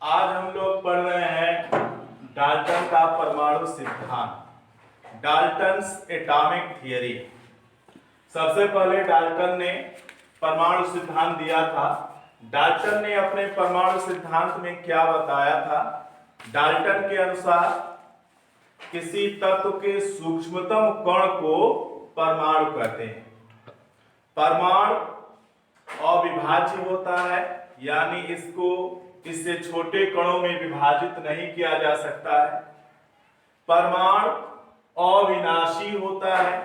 आज हम लोग पढ़ रहे हैं डाल्टन का परमाणु सिद्धांत, डाल्टन्स एटॉमिक थियरी। सबसे पहले डाल्टन ने परमाणु सिद्धांत दिया था। डाल्टन ने अपने परमाणु सिद्धांत में क्या बताया था? डाल्टन के अनुसार किसी तत्व के सूक्ष्मतम कण को परमाणु कहते हैं। परमाणु अविभाज्य होता है, यानी इससे छोटे कणों में विभाजित नहीं किया जा सकता है। परमाणु अविनाशी होता है,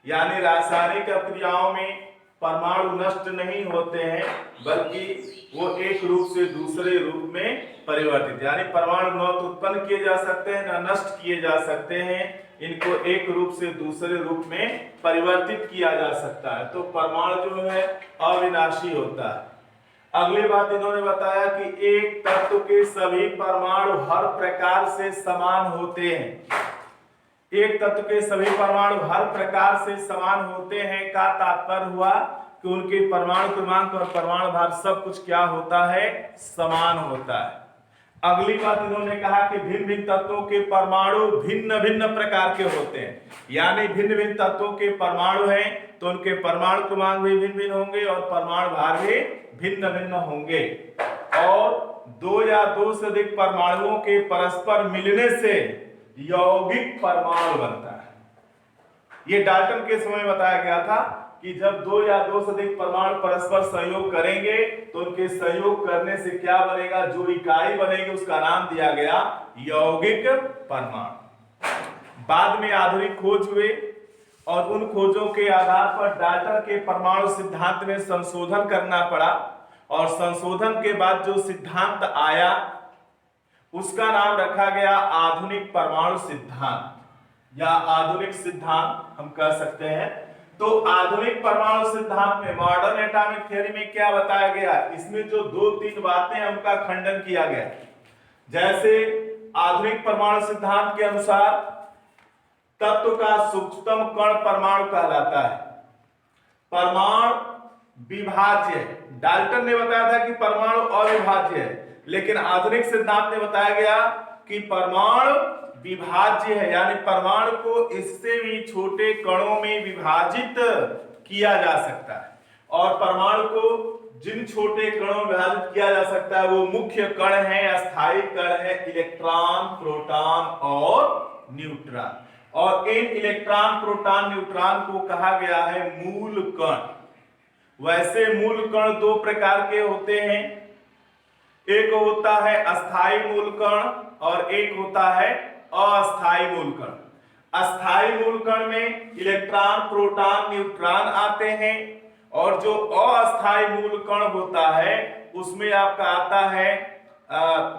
यानी रासायनिक क्रियाओं में परमाणु नष्ट नहीं होते हैं, बल्कि वो एक रूप से दूसरे रूप में परिवर्तित, यानी परमाणु न तो उत्पन्न किए जा सकते हैं न नष्ट किए जा सकते हैं, इनको एक रूप से दूसरे रूप में परिवर्तित किया जा सकता है। तो परमाणु जो है अविनाशी होता है। अगली बात इन्होंने बताया कि एक तत्व के सभी परमाणु हर प्रकार से समान होते हैं। एक तत्व के सभी परमाणु हर प्रकार से समान होते हैं का तात्पर्य हुआ कि उनके परमाणु क्रमांक और परमाणु भार सब कुछ क्या होता है? समान होता है। अगली बात इन्होंने कहा कि भिन्न भिन्न तत्वों के परमाणु भिन्न भिन्न प्रकार के होते हैं, यानी भिन्न भिन्न तत्वों के परमाणु हैं तो उनके परमाणु क्रमांक भी भिन्न भिन्न होंगे और परमाणु भार भी भिन्न भिन्न होंगे। और दो या दो से अधिक परमाणुओं के परस्पर मिलने से यौगिक परमाणु बनता है। यह डाल्टन के समय बताया गया था कि जब दो या दो से अधिक परमाणु परस्पर सहयोग करेंगे तो उनके सहयोग करने से क्या बनेगा? जो इकाई बनेगी उसका नाम दिया गया यौगिक परमाणु। बाद में आधुनिक खोज हुए और उन खोजों के आधार पर डाल्टन के परमाणु सिद्धांत में संशोधन करना पड़ा और संशोधन के बाद जो सिद्धांत आया उसका नाम रखा गया आधुनिक परमाणु सिद्धांत या आधुनिक सिद्धांत हम कह सकते हैं। तो आधुनिक परमाणु सिद्धांत में, मॉडर्न एटॉमिक थ्योरी में क्या बताया गया? इसमें जो दो तीन बातें हैं उनका खंडन किया गया। जैसे आधुनिक परमाणु सिद्धांत के अनुसार तत्व का सूक्ष्मतम कण परमाणु कहलाता है। परमाणु विभाज्य है। डाल्टन ने बताया था कि परमाणु अविभाज्य है, लेकिन आधुनिक सिद्धांत में बताया गया कि परमाणु विभाज्य है, यानी परमाणु को इससे भी छोटे कणों में विभाजित किया जा सकता है। और परमाणु को जिन छोटे कणों में विभाजित किया जा सकता है वो मुख्य कण है, अस्थायी कण है, इलेक्ट्रॉन, प्रोटॉन और न्यूट्रॉन। और इन इलेक्ट्रॉन, प्रोटॉन, न्यूट्रॉन को कहा गया है मूल कण। वैसे मूल कण दो प्रकार के होते हैं, एक होता है अस्थायी मूल कण और एक होता है अस्थायी मूल कण। अस्थायी मूल कण में इलेक्ट्रॉन, प्रोटॉन, न्यूट्रॉन आते हैं और जो अस्थायी मूल कण होता है उसमें आपका आता है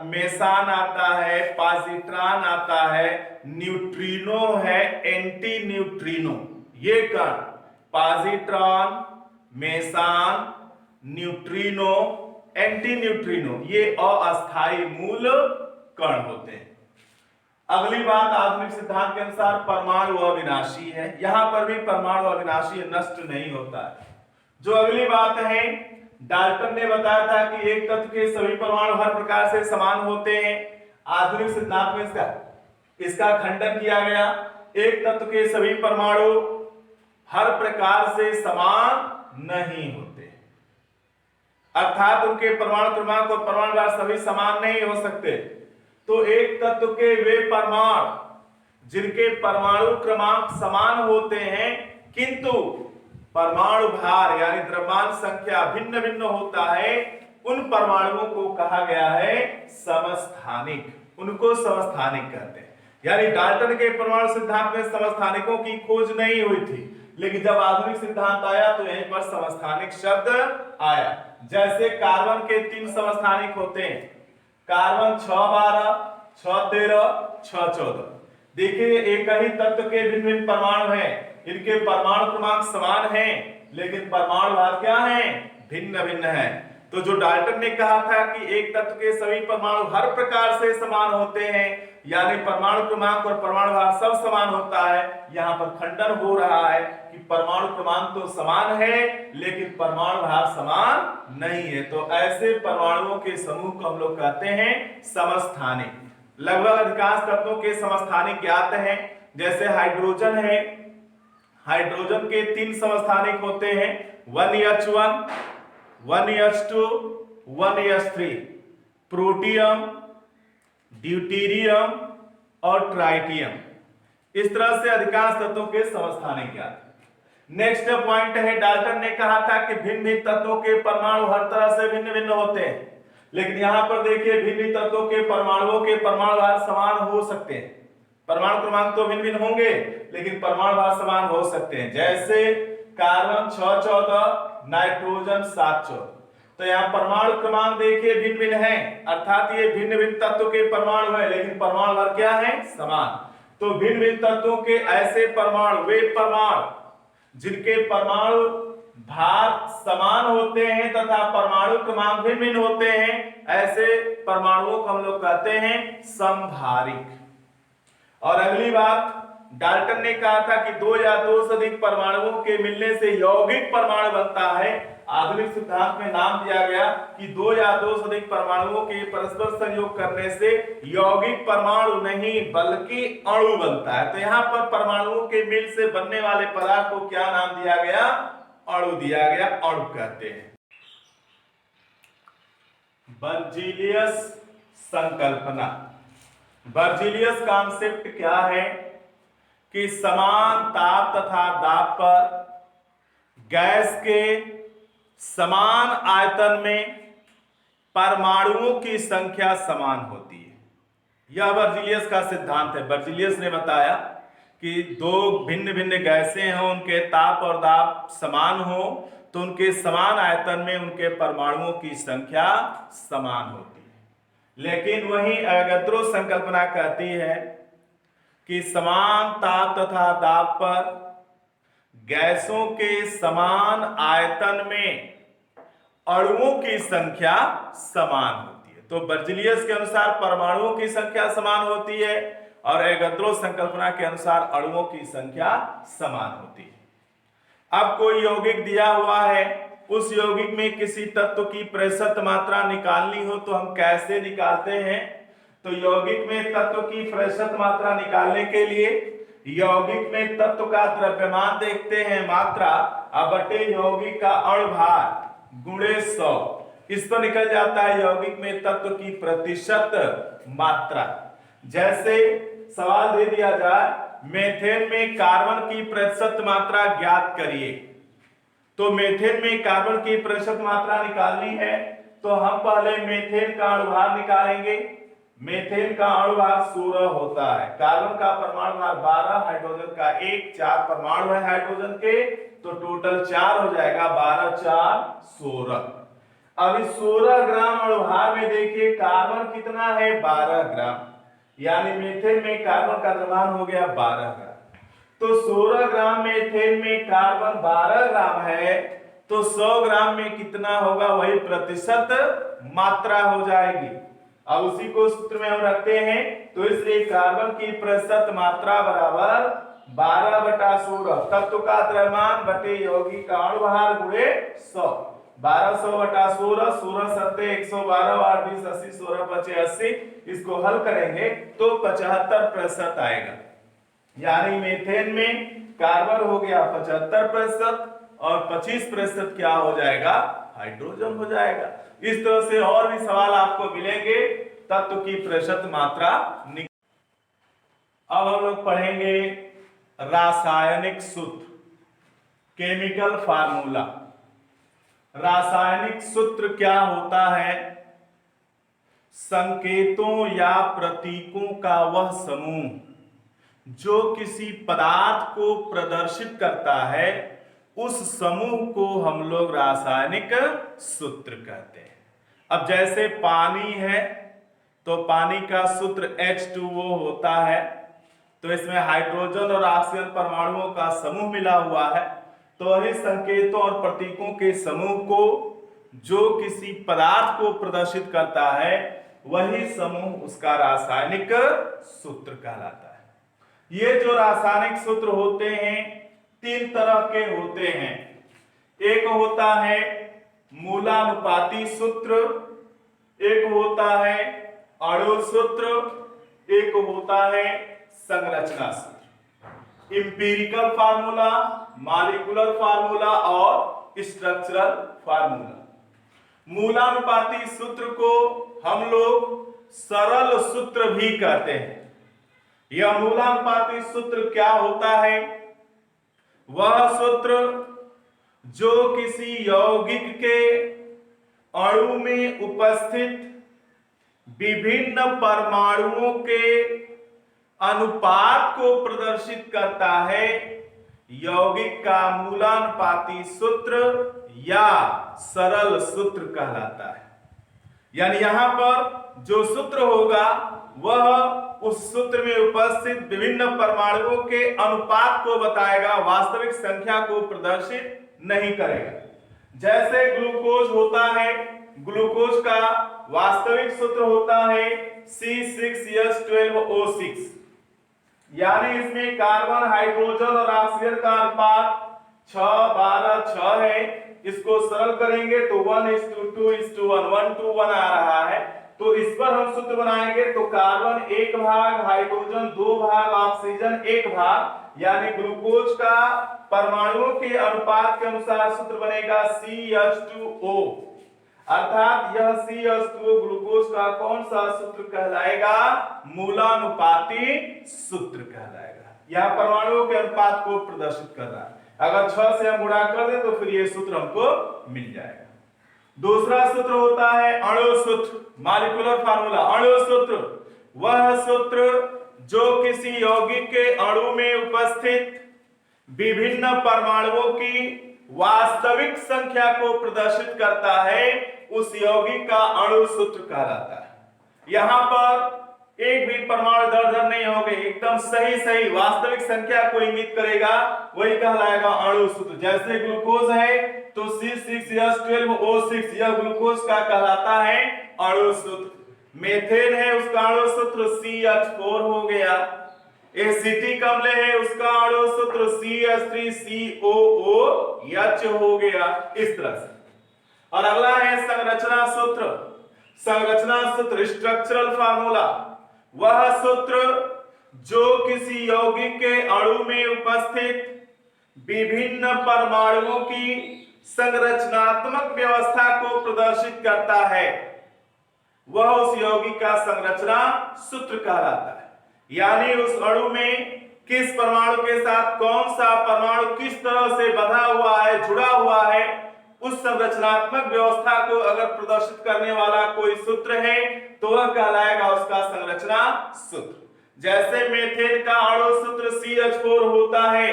मेसान आता है, पॉजिट्रॉन आता है, न्यूट्रिनो है, एंटी न्यूट्रिनो। ये कण positron, Mason, neutrino, anti neutrino ये अस्थायी मूल कण होते हैं। अगली बात, आधुनिक सिद्धांत के अनुसार परमाणु अविनाशी है। यहां पर भी परमाणु अविनाशी नष्ट नहीं होता है। जो अगली बात है, डाल्टन ने बताया था कि एक तत्व के सभी परमाणु हर प्रकार से समान होते हैं। आधुनिक सिद्धांत में इसका खंडन किया गया। एक तत्व के सभी परमाणु हर प्रकार से समान नहीं होते, अर्थात उनके परमाणु क्रमांक और परमाणु भार सभी समान नहीं हो सकते। तो एक तत्व के वे परमाणु जिनके परमाणु क्रमांक समान होते हैं किंतु परमाणु भार यानी द्रव्यमान संख्या भिन्न भिन्न होता है, उन परमाणुओं को कहा गया है समस्थानिक। उनको समस्थानिक कहते हैं। यानी डाल्टन के परमाणु सिद्धांत में समस्थानिकों की खोज नहीं हुई थी, लेकिन जब आधुनिक सिद्धांत आया तो यहीं पर समस्थानिक शब्द आया। जैसे कार्बन के 3 समस्थानिक होते हैं, कार्बन 612, 613, 614। देखिए एक ही तत्व के भिन्न भिन्न परमाणु हैं, इनके परमाणु क्रमांक समान हैं लेकिन परमाणु भार क्या हैं? भिन्न भिन्न हैं। तो जो डाल्टन ने कहा था कि एक तत्व के सभी परमाणु हर प्रकार से समान होते हैं, यानी परमाणु क्रमांक और परमाणु भार सब समान होता है। यहाँ पर खंडन हो रहा है कि परमाणु क्रमांक तो समान है लेकिन परमाणु भार समान नहीं है। तो ऐसे परमाणुओं के समूह को हम लोग कहते हैं समस्थानिक। लगभग अधिकांश तत्वों के समस्थानिक ज्ञात हैं। जैसे हाइड्रोजन है, हाइड्रोजन के 3 समस्थानिक होते हैं, 1H1, 1H2, 1H3। Protium, deuterium और ट्राइटियम, इस तरह से अधिकांश तत्वों के समस्थानिक ज्ञात। नेक्स्ट पॉइंट है, डाल्टन ने कहा था कि भिन्न भिन्न तत्वों के परमाणु हर तरह से भिन्न भिन्न होते हैं, लेकिन यहां पर देखिए भिन्न तत्वों के परमाणुओं के परमाणु भार समान हो सकते हैं। परमाणु क्रमांक तो भिन्न भिन्न होंगे लेकिन परमाणु भार समान हो सकते हैं। जैसे कार्बन 614, नाइट्रोजन 714। तो यहाँ परमाणु क्रमांक देखिए भिन्न भिन्न है, अर्थात ये भिन्न भिन्न तत्व के परमाणु है लेकिन परमाणु भार क्या है? समान। तो भिन्न भिन्न तत्वों के ऐसे परमाणु, वे परमाणु जिनके परमाणु भार समान होते हैं तथा परमाणु क्रमांक भिन्न भिन्न होते हैं, ऐसे परमाणुओं को हम लोग कहते हैं समभारिक। और अगली बात, डाल्टन ने कहा था कि 2 या 2 से अधिक परमाणुओं के मिलने से यौगिक परमाणु बनता है। आधुनिक सिद्धांत में नाम दिया गया कि 2 या 2 से अधिक परमाणुओं के परस्पर संयोग करने से यौगिक परमाणु नहीं बल्कि अणु बनता है। तो यहाँ पर परमाणुओं के मिल से बनने वाले पदार्थ को क्या नाम दिया गया? अणु दिया गया, अणु कहते हैं। बर्जीलियस संकल्पना। बर्जीलियस कॉन्सेप्ट क्या है कि समान ताप तथा दाब पर गैस के समान आयतन में परमाणुओं की संख्या समान होती है। यह बर्जीलियस का सिद्धांत है। बर्जीलियस ने बताया कि 2 भिन्न भिन्न गैसें हों, उनके ताप और दाब समान हो तो उनके समान आयतन में उनके परमाणुओं की संख्या समान होती है। लेकिन वहीं अवोगाद्रो संकल्पना कहती है कि समान ताप तथा दाब पर गैसों के समान आयतन में अणुओं की संख्या समान होती है। तो बर्जीलियस के अनुसार परमाणुओं की संख्या समान होती है और अवोगाद्रो संकल्पना के अनुसार अणुओं की संख्या समान होती है। अब कोई यौगिक दिया हुआ है, उस यौगिक में किसी तत्व की प्रतिशत मात्रा निकालनी हो तो हम कैसे निकालते हैं? तो यौगिक में तत्व की प्रतिशत मात्रा निकालने के लिए यौगिक में तत्व का द्रव्यमान देखते हैं, मात्रा बटे यौगिक का अणु भार गुणे 100, इस पर निकल जाता है यौगिक में तत्व की प्रतिशत मात्रा। जैसे सवाल दे दिया जाए मेथेन में कार्बन की प्रतिशत मात्रा ज्ञात करिए, तो मेथेन में कार्बन की प्रतिशत मात्रा निकालनी है तो हम पहले मेथेन का अणु भार निकालेंगे। मेथेन का अणु भार 16 होता है, कार्बन का परमाणु भार 12, हाइड्रोजन का 1, 4 परमाणु है हाइड्रोजन के, तो टोटल 4 हो जाएगा, 12 4 16। अब इस 16 ग्राम अणु भार में देखिए कार्बन कितना है? 12 ग्राम, यानी मेथेन में कार्बन का द्रव्यमान हो गया 12 ग्राम। तो 16 ग्राम मेथेन में कार्बन 12 ग्राम है तो 100 ग्राम में कितना होगा? वही प्रतिशत मात्रा हो जाएगी। अब उसी को सूत्र में हम रखते हैं, तो इसलिए कार्बन की प्रतिशत मात्रा बराबर 12/16, तत्व का द्रव्यमान बटे यौगिक का अणु भार गुणे 100। 1200/16, 16 सत्ते 112, 8 20 80, 16 25 80। इसको हल करेंगे तो 75% आएगा, यानी मेथेन में कार्बन हो गया 75% और 25% क्या हो जाएगा? हाइड्रोजन हो जाएगा। इस तरह से और भी सवाल आपको मिलेंगे तत्व की प्रतिशत मात्रा। अब हम लोग पढ़ेंगे रासायनिक सूत्र, केमिकल फार्मूला। रासायनिक सूत्र क्या होता है? संकेतों या प्रतीकों का वह समूह जो किसी पदार्थ को प्रदर्शित करता है, उस समूह को हम लोग रासायनिक सूत्र कहते हैं। अब जैसे पानी है तो पानी का सूत्र H2O होता है, तो इसमें हाइड्रोजन और ऑक्सीजन परमाणुओं का समूह मिला हुआ है। तो वही संकेतों और प्रतीकों के समूह को जो किसी पदार्थ को प्रदर्शित करता है, वही समूह उसका रासायनिक सूत्र कहलाता है। ये जो रासायनिक सूत्र होते हैं तीन तरह के होते हैं। एक होता है मूलानुपाती सूत्र, एक होता है अणु सूत्र, एक होता है संरचना सूत्र। इंपीरिकल फार्मूला, मॉलिक्यूलर फार्मूला और स्ट्रक्चरल फार्मूला। मूलानुपाती सूत्र को हम लोग सरल सूत्र भी कहते हैं। यह मूलानुपाती सूत्र क्या होता है? वह सूत्र जो किसी यौगिक के अणु में उपस्थित विभिन्न परमाणुओं के अनुपात को प्रदर्शित करता है, यौगिक का मूलानुपाती सूत्र या सरल सूत्र कहलाता है। यानी यहां पर जो सूत्र होगा वह उस सूत्र में उपस्थित विभिन्न परमाणुओं के अनुपात को बताएगा, वास्तविक संख्या को प्रदर्शित नहीं करेगा। जैसे ग्लूकोज होता है, ग्लूकोज का वास्तविक सूत्र होता है C6H12O6, यानी इसमें कार्बन, हाइड्रोजन और ऑक्सीजन का अनुपात 6:12:6 है। इसको सरल करेंगे तो 1:2:1 1:1 आ रहा है। तो इस पर हम सूत्र बनाएंगे तो कार्बन 1 भाग, हाइड्रोजन 2 भाग, ऑक्सीजन 1 भाग, यानी ग्लूकोज का परमाणुओं के अनुपात के अनुसार सूत्र बनेगा CH2O। अर्थात यह CH2O ग्लूकोज का कौन सा सूत्र कहलाएगा? मूलानुपाती सूत्र कहलाएगा। यह परमाणुओं के अनुपात को प्रदर्शित कर रहा है। अगर 6 से हम गुणा कर दें तो फिर यह सूत्र हमको मिल जाएगा। दूसरा सूत्र होता है अणु सूत्र, मॉलिक्यूलर फार्मूला। अणु सूत्र वह सूत्र जो किसी यौगिक के अणु में उपस्थित विभिन्न परमाणुओं की वास्तविक संख्या को प्रदर्शित करता है, उस यौगिक का अणु सूत्र कहलाता है। यहां पर एक भी परमाणु इधर-उधर नहीं होंगे, एकदम सही वास्तविक संख्या को इंगित करेगा, वही कहलाएगा अणु सूत्र। जैसे ग्लूकोज है तो C6H12O6 यह ग्लूकोज का कहलाता है अणु सूत्र। मेथेन है उसका अणु सूत्र CH4 हो गया। एसिटिक अम्ल है उसका अणु सूत्र CH3COOH हो गया। इस तरह से। और अगला है संरचना सूत्र। संरचना सूत्र स्ट्रक्चरल फार्मूला, वह सूत्र जो किसी यौगिक के अणु में उपस्थित विभिन्न परमाणुओं की संरचनात्मक व्यवस्था को प्रदर्शित करता है, वह उस यौगिक का संरचना सूत्र कहलाता है। यानी उस अणु में किस परमाणु के साथ कौन सा परमाणु किस तरह से बंधा हुआ है, जुड़ा हुआ है, उस संरचनात्मक व्यवस्था को अगर प्रदर्शित करने वाला कोई सूत्र है तो वह कहलाएगा उसका संरचना सूत्र। जैसे मेथेन का अणु सूत्र CH4 होता है,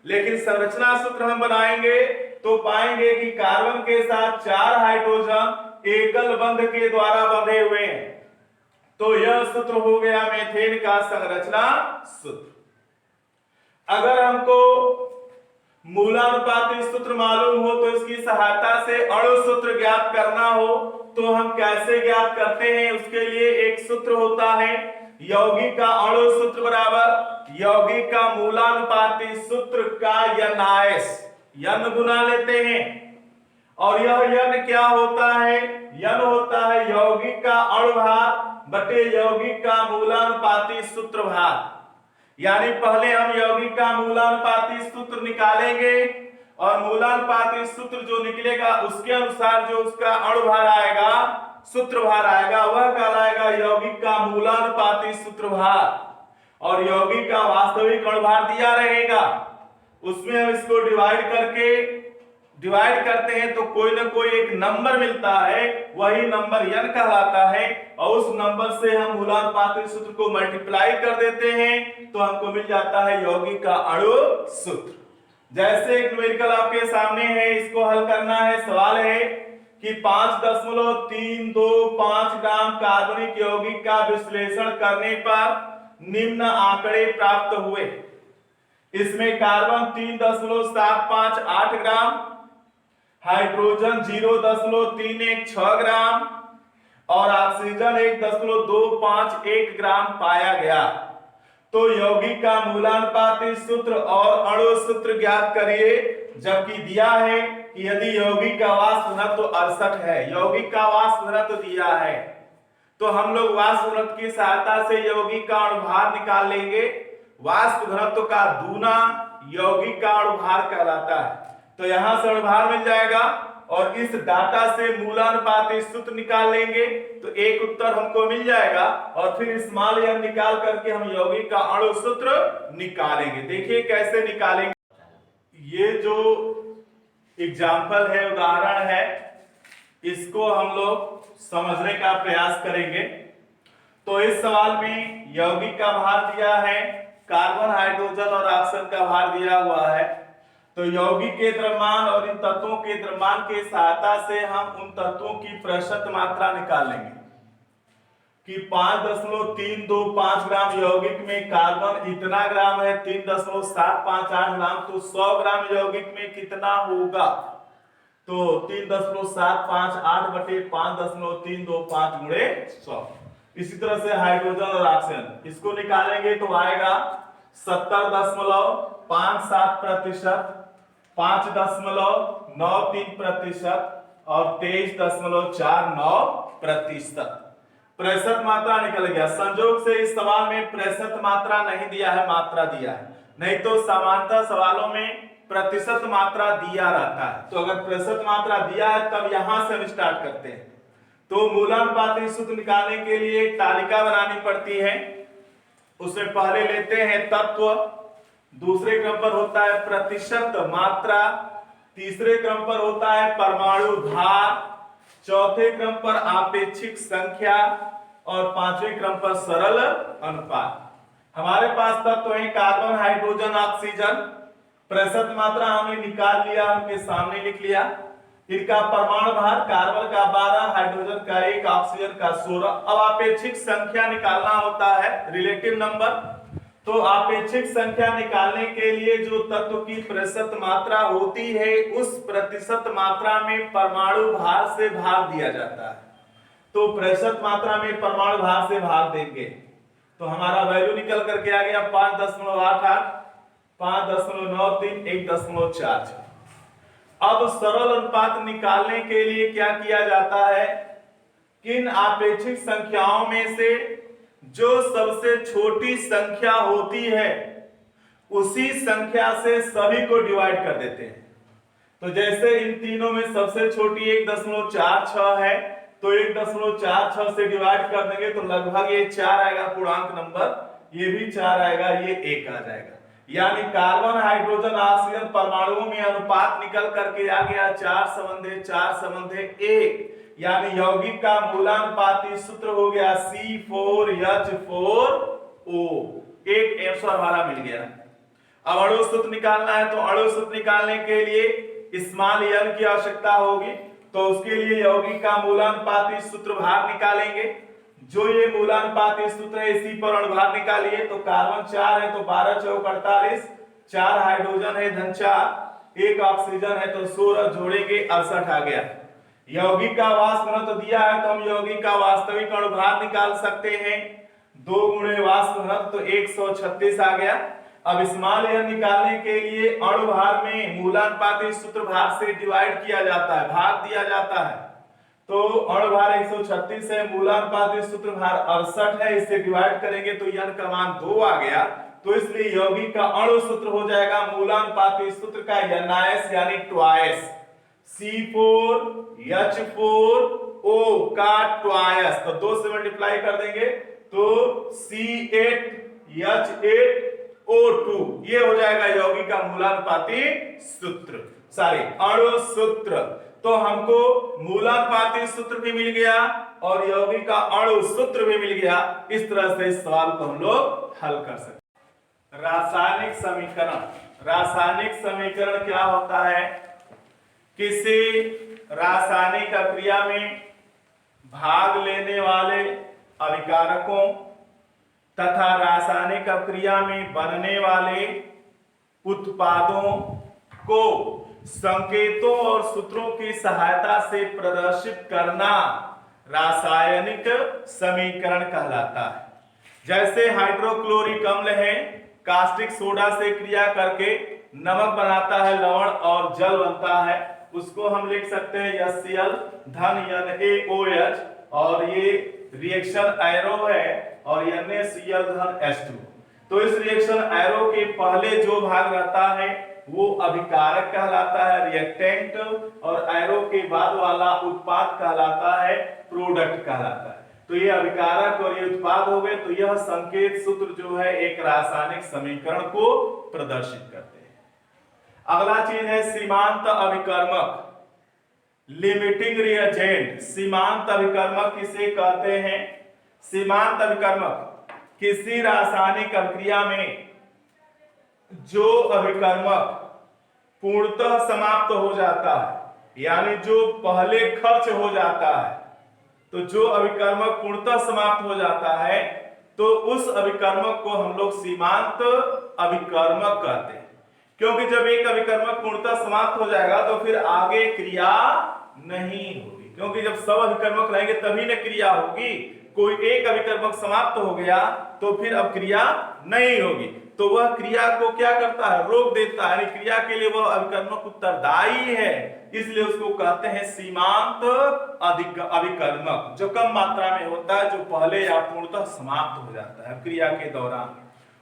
लेकिन संरचना सूत्र हम बनाएंगे तो पाएंगे कि कार्बन के साथ 4 हाइड्रोजन एकल बंध के द्वारा बंधे हुए हैं। तो यह सूत्र हो गया मेथेन का संरचना सूत्र। अगर हमको मूलानुपाती सूत्र मालूम हो तो इसकी सहायता से अणु सूत्र ज्ञात करना हो तो हम कैसे ज्ञात करते हैं? उसके लिए एक सूत्र होता है यौगिक का अणु सूत्र बराबर यौगिक का मूलानुपाती सूत्र का n गुना लेते हैं। और यह n क्या होता है? n होता है यौगिक का अणु भार बटे यौगिक का मूलानुपाती सूत्र भार। यानी पहले हम यौगिक का मूलानुपाती सूत्र निकालेंगे और मूलानुपाती सूत्र जो निकलेगा उसके अनुसार जो उसका अणु भार आएगा, सूत्र भार आएगा, वह कहलाएगा यौगिक का मूलानुपाती सूत्र भार। और यौगिक का वास्तविक अणु भार दिया रहेगा, उसमें हम इसको डिवाइड करते हैं तो कोई ना कोई एक नंबर मिलता है, वही नंबर n कहलाता है। और उस नंबर से हम मूलानुपाती सूत्र को मल्टीप्लाई कर देते हैं तो हमको मिल जाता है यौगिक का अणु सूत्र। जैसे एक न्यूमेरिकल आपके सामने है, इसको हल करना है। सवाल है कि 5.325 ग्राम कार्बनिक यौगिक का विश्लेषण करने पर निम्न आंकड़े प्राप्त हुए। इसमें कार्बन 3.758 ग्राम, हाइड्रोजन 0.316 ग्राम, और ऑक्सीजन 1.251 ग्राम पाया गया। तो यौगिक का मूलानुपाती सूत्र और अणु सूत्र ज्ञात करिए। जबकि दिया है कि यदि यौगिक का वाष्प घनत्व 68 है, यौगिक का वाष्प घनत्व दिया है, तो हम लोग वाष्प घनत्व की सहायता से यौगिक का अणुभार निकाल लेंगे। वाष्प घनत्व का दूना यौगिक का अणुभार कहलाता है। तो यहां से अणुभार मिल जाएगा और इस डाटा से मूलानुपाती सूत्र निकाल लेंगे तो एक उत्तर हमको मिल जाएगा और फिर स्मॉल n निकाल करके हम यौगिक का अणु सूत्र निकालेंगे। देखिए कैसे निकालेंगे। ये जो एग्जाम्पल है, उदाहरण है, इसको हम लोग समझने का प्रयास करेंगे। तो इस सवाल में यौगिक का भार दिया है, कार्बन, हाइड्रोजन और ऑक्सीजन का भार दिया हुआ है। तो यौगिक के द्रव्यमान और इन तत्वों के द्रव्यमान के सहायता से हम उन तत्वों की प्रतिशत मात्रा निकाल लेंगे कि 5.325 ग्राम यौगिक में कार्बन इतना ग्राम है, 3.758 ग्राम, तो 100 ग्राम यौगिक में कितना होगा? तो 3.758 बटे 5.325 गुणे 100। इसी तरह से हाइड्रोजन और ऑक्सीजन इसको निकालेंगे तो आएगा 70.57%, 5.93% और 23.49%। प्रतिशत मात्रा निकल गया। संयोग से इस सवाल में प्रतिशत मात्रा नहीं दिया है, मात्रा दिया है, नहीं तो सामान्यतः सवालों में प्रतिशत मात्रा दिया रहता है। तो अगर प्रतिशत मात्रा दिया है तब यहां से हम स्टार्ट करते हैं। तो मूलानुपाती सूत्र निकालने के लिए एक तालिका बनानी पड़ती है। उसमें पहले लेते हैं तत्व, दूसरे क्रम पर होता है प्रतिशत मात्रा, तीसरे क्रम पर होता है परमाणु भार, चौथे क्रम पर आपेक्षिक संख्या और पांचवें क्रम पर सरल अनुपात। हमारे पास तत्व है कार्बन, हाइड्रोजन, ऑक्सीजन। प्रतिशत मात्रा हमने निकाल लिया, उनके सामने लिख लिया। इनका परमाणु भार कार्बन का 12, हाइड्रोजन का 1, ऑक्सीजन का 16। अब आपेक्षिक संख्या निकालना होता है, रिलेटिव नंबर। तो आपेक्षिक संख्या निकालने के लिए जो तत्व की प्रतिशत मात्रा होती है उस प्रतिशत मात्रा में परमाणु भार से भाग दिया जाता है। तो प्रतिशत मात्रा में परमाणु भार से भाग देंगे तो हमारा वैल्यू निकल करके आ गया 5.88, 5.93, 1.46। अब सरल अनुपात निकालने के लिए क्या किया जाता है? किन आपेक्षिक संख्याओं में से जो सबसे छोटी संख्या होती है उसी संख्या से सभी को डिवाइड कर देते हैं। तो जैसे इन तीनों में सबसे छोटी 1.46 है तो 1.46 से डिवाइड कर देंगे तो लगभग ये 4 आएगा, पूर्णांक नंबर, ये भी 4 आएगा, ये 1 आ जाएगा। यानी कार्बन, हाइड्रोजन, ऑक्सीजन परमाणुओं में अनुपात निकल करके आ गया 4:4:1। यानी यौगिक का मूलानुपाती सूत्र हो गया C4H4O। एक आंसर हमारा मिल गया। अब अणु सूत्र निकालना है तो अणु सूत्र निकालने के लिए स्मॉल n की आवश्यकता होगी। तो उसके लिए यौगिक का मूलानुपाती सूत्र भार निकालेंगे। जो ये मूलानुपाती सूत्र है इसी पर अणुभार निकालिए। तो कार्बन 4 है तो 12 चौक 48, 4 हाइड्रोजन है धन 4, 1 ऑक्सीजन है तो 16 जोड़ेंगे 68 आ गया। यौगिक का वाष्प घनत्व दिया है तो हम यौगिक का वास्तविक अणुभार निकाल सकते हैं। 2 गुणे वाष्प घनत्व तो 136 आ गया। अब स्मॉल n निकालने के लिए अणुभार में मूलानुपाती सूत्र भार से डिवाइड किया जाता है, भाग दिया जाता है। तो अणुभार 136 है, मूलानुपाती सूत्र भार 68 है, इससे डिवाइड करेंगे तो n का मान 2 आ गया। तो इसलिए यौगिक का अणु सूत्र हो जाएगा मूलानुपाती सूत्र का NaS यानी ट्वाइस, C4H4O का ट्वाइस। तो 2 से मल्टीप्लाई कर देंगे तो C8H8O2 ये हो जाएगा यौगिक का मूलानुपाती सूत्र, सॉरी अणु सूत्र। तो हमको मूलानुपाती सूत्र भी मिल गया और यौगिक का अणु सूत्र भी मिल गया। इस तरह से इस सवाल को हम लोग हल कर सकते। रासायनिक समीकरण, रासायनिक समीकरण क्या होता है? किसी रासायनिक क्रिया में भाग लेने वाले अभिकारकों तथा रासायनिक क्रिया में बनने वाले उत्पादों को संकेतों और सूत्रों की सहायता से प्रदर्शित करना रासायनिक समीकरण कहलाता है। जैसे हाइड्रोक्लोरिक अम्ल है, कास्टिक सोडा से क्रिया करके नमक बनाता है, लवण और जल बनता है, उसको हम लिख सकते हैं HCl धन NaOH, और ये रिएक्शन एरो है और NaCl धन H2। तो इस रिएक्शन एरो के पहले जो भाग रहता है वो अभिकारक कहलाता है, रिएक्टेंट, और एरो के बाद वाला उत्पाद कहलाता है, प्रोडक्ट कहलाता है। तो ये अभिकारक और ये उत्पाद हो गए। तो यह संकेत सूत्र जो है एक रासायनिक समीकरण को प्रदर्शित करते हैं। अगला चीज है सीमांत अभिकर्मक, लिमिटिंग रिएजेंट। सीमांत अभिकर्मक किसे कहते हैं? सीमांत अभिकर्मक किसी रासायनिक अभिक्रिया में जो अभिकर्मक पूर्णतः समाप्त हो जाता है, यानी जो पहले खर्च हो जाता है, तो जो अभिकर्मक पूर्णतः समाप्त हो जाता है तो उस अभिकर्मक को हम लोग सीमांत अभिकर्मक कहते हैं। क्योंकि जब एक अभिकर्मक पूर्णतः समाप्त हो जाएगा तो फिर आगे क्रिया नहीं होगी, क्योंकि जब सब अभिकर्मक रहेंगे तभी न क्रिया होगी। कोई एक अभिकर्मक समाप्त हो गया तो फिर अब क्रिया नहीं होगी, तो वह क्रिया को क्या करता है? रोक देता है, यानी क्रिया के लिए वह अभिकर्मक उत्तरदायी है, इसलिए उसको कहते हैं सीमांत अभिकर्मक, जो कम मात्रा में होता है, जो पहले या पूर्णतः समाप्त हो जाता है क्रिया के दौरान।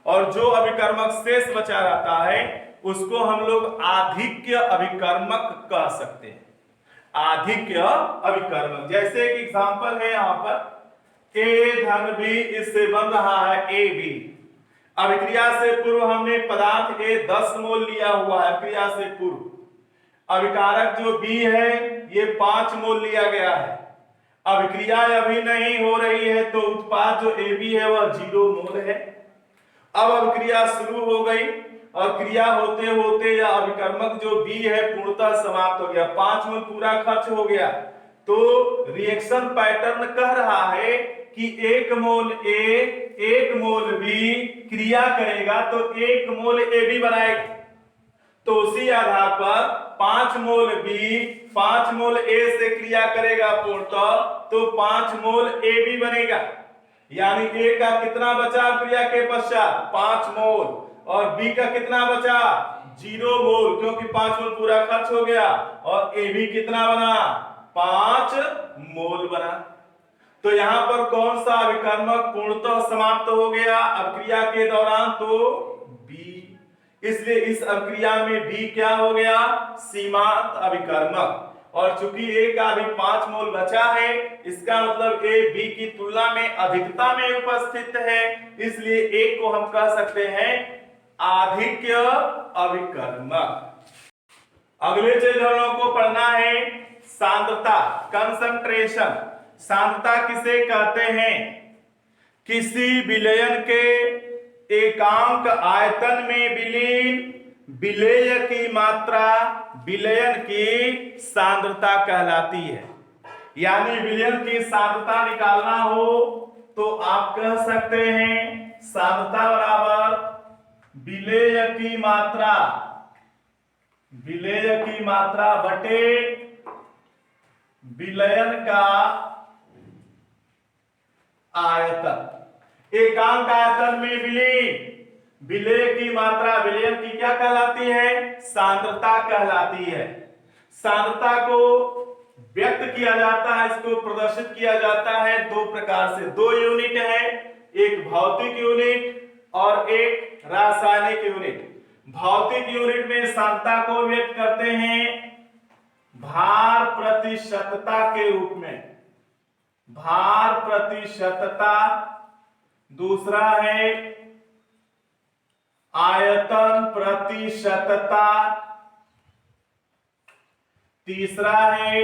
और जो अभिकर्मक शेष बचा रहता है उसको हम लोग आधिक्य अभिकर्मक कह सकते हैं। आधिक्य अभिकर्मक, जैसे एक एग्जांपल है यहाँ पर A धन B, इससे बन रहा है AB। अभिक्रिया से पूर्व हमने पदार्थ A 10 मोल लिया हुआ है, अभिक्रिया से पूर्व। अभिकारक जो B है ये 5 मोल लिया गया है। अभिक्रिया अभी नहीं हो रही है तो उत्पाद जो AB है वह 0 मोल है। अब अभिक्रिया शुरू हो गई और क्रिया होते होते या अभिकर्मक जो B है पूर्णतः समाप्त हो गया, 5 मोल पूरा खर्च हो गया। तो रिएक्शन पैटर्न कह रहा है कि 1 मोल A 1 मोल B क्रिया करेगा तो 1 मोल AB बनाएगा। तो उसी आधार पर 5 मोल B 5 मोल A से क्रिया करेगा पूर्णतः, तो 5 मोल AB बनेगा। यानी A का कितना बचा क्रिया के पश्चात? 5 मोल, और B का कितना बचा? 0 मोल, क्योंकि 5 मोल पूरा खर्च हो गया। और AB कितना बना? 5 मोल बना। तो यहां पर कौन सा अभिकर्मक पूर्णतः समाप्त हो गया अभिक्रिया के दौरान? तो B। इसलिए इस अभिक्रिया में B क्या हो गया? सीमांत अभिकर्मक। और चूंकि A का अभी 5 मोल बचा है, इसका मतलब A B की तुलना में अधिकता में उपस्थित है, इसलिए A को हम कह सकते हैं आधिक्य अभिकर्मक। अगले चीज हम लोगों को पढ़ना है सांद्रता, कंसंट्रेशन। सांद्रता किसे कहते हैं? किसी विलयन के एकांक आयतन में विलीन विलेय की मात्रा विलयन की सांद्रता कहलाती है। यानी विलयन की सांद्रता निकालना हो तो आप कह सकते हैं सांद्रता बराबर विलेय की मात्रा, विलेय की मात्रा बटे विलयन का आयतन। एकांक आयतन में विलीन विलेय की मात्रा विलयन की क्या कहलाती है? सांद्रता कहलाती है। सांद्रता को व्यक्त किया जाता है, इसको प्रदर्शित किया जाता है 2 प्रकार से। 2 यूनिट है, एक भौतिक यूनिट और एक रासायनिक यूनिट। भौतिक यूनिट में सांद्रता को व्यक्त करते हैं भार प्रतिशतता के रूप में, भार प्रतिशतता। दूसरा है आयतन प्रतिशतता। तीसरा है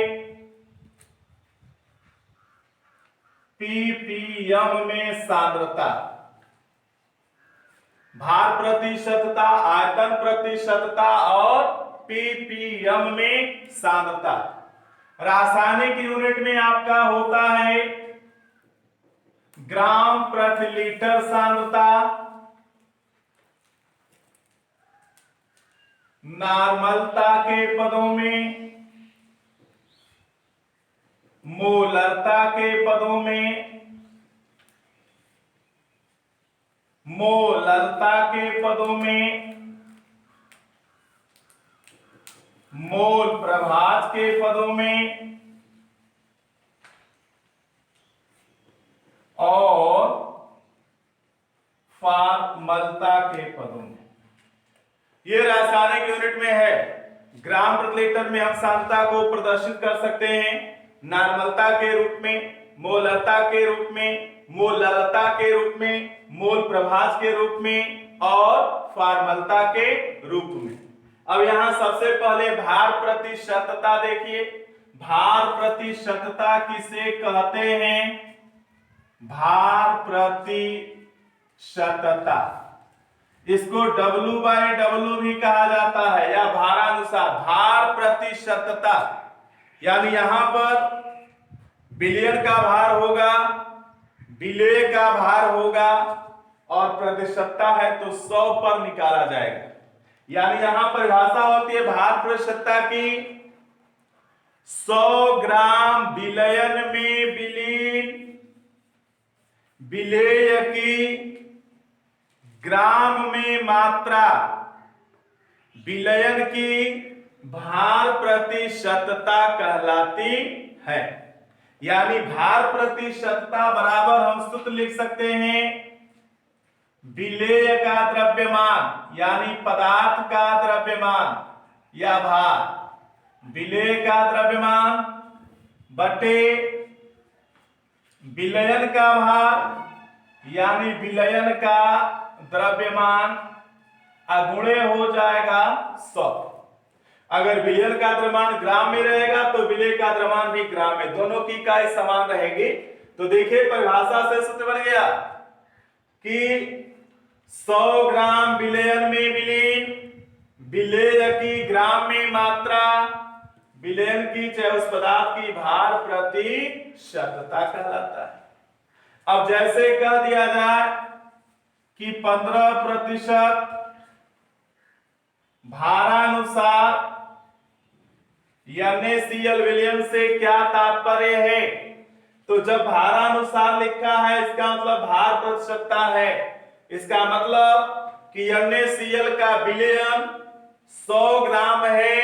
ppm में सांद्रता। भार प्रतिशतता, आयतन प्रतिशतता और ppm में सांद्रता। रासायनिक यूनिट में आपका होता है ग्राम प्रति लीटर सांद्रता, नॉर्मलता के पदों में मोलरता के पदों में, मोलरता के पदों में, मोल प्रभाज के पदों में और फॉर्मलता के पदों में। ये रासायनिक यूनिट में है। ग्राम प्रति लीटर में हम सांद्रता को प्रदर्शित कर सकते हैं नॉर्मलता के रूप में, मोलरता के रूप में, मोलरता के रूप में, मोल प्रभाज के रूप में और फॉर्मलता के रूप में। अब यहां सबसे पहले भार प्रतिशतता देखिए। भार प्रतिशतता किसे कहते हैं? भार प्रतिशतता, इसको W/W भी कहा जाता है या भारानुसार। भार प्रतिशतता यानी यहां पर बिलियन का भार होगा, विलेय का भार होगा और प्रतिशतता है तो 100 पर निकाला जाएगा। यानी यहां परिभाषा होती है भार प्रतिशतता की, 100 ग्राम विलयन में विलीन विलेय की ग्राम में मात्रा, विलयन की भार प्रतिशतता कहलाती है। यानी भार प्रतिशतता बराबर हम सूत्र लिख सकते हैं विलेय का द्रव्यमान यानी पदार्थ का द्रव्यमान या भार, विलेय का द्रव्यमान बटे विलयन का भार यानी विलयन का द्रव्यमान अगुणे हो जाएगा 100। अगर विलयन का द्रव्यमान ग्राम में रहेगा तो विलेय का द्रव्यमान भी ग्राम में, दोनों की इकाई समान रहेगी। तो देखिए परिभाषा से सूत्र बन गया कि 100 ग्राम विलयन में विलीन विलेय की ग्राम में मात्रा, विलयन की चाहे उस पदार्थ की भार प्रतिशतता कहलाता है। अब जैसे कह दिया जाए कि 15% भारानुसार NaCl विलयन से क्या तात्पर्य है? तो जब भारानुसार लिखा है इसका मतलब भार प्रतिशतता है। इसका मतलब कि NaCl का विलयन 100 ग्राम है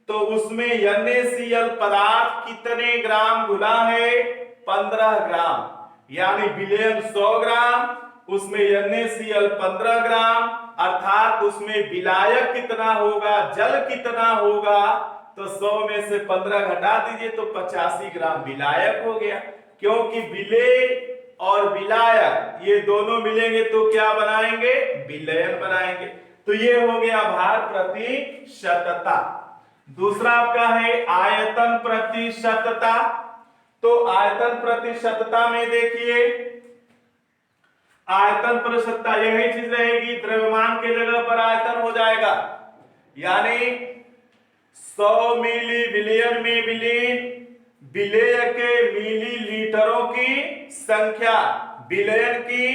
तो उसमें NaCl पदार्थ कितने ग्राम गुना है? 15 ग्राम। यानी विलयन 100 ग्राम, उसमें NaCl 15 ग्राम, अर्थात उसमें विलायक कितना होगा, जल कितना होगा? तो 100 में से 15 घटा दीजिए तो 85 ग्राम विलायक हो गया। क्योंकि विलेय और विलायक ये दोनों मिलेंगे तो क्या बनाएंगे? विलयन बनाएंगे। तो ये हो गया भार प्रतिशतता। दूसरा आपका है आयतन प्रतिशतता। तो आयतन प्रतिशतता में देखिए, आयतन प्रतिशतता यही चीज रहेगी, द्रव्यमान के जगह पर आयतन हो जाएगा। यानी 100 मिली विलयन में विलीन विलेय के मिलीलीटरों की संख्या विलयन की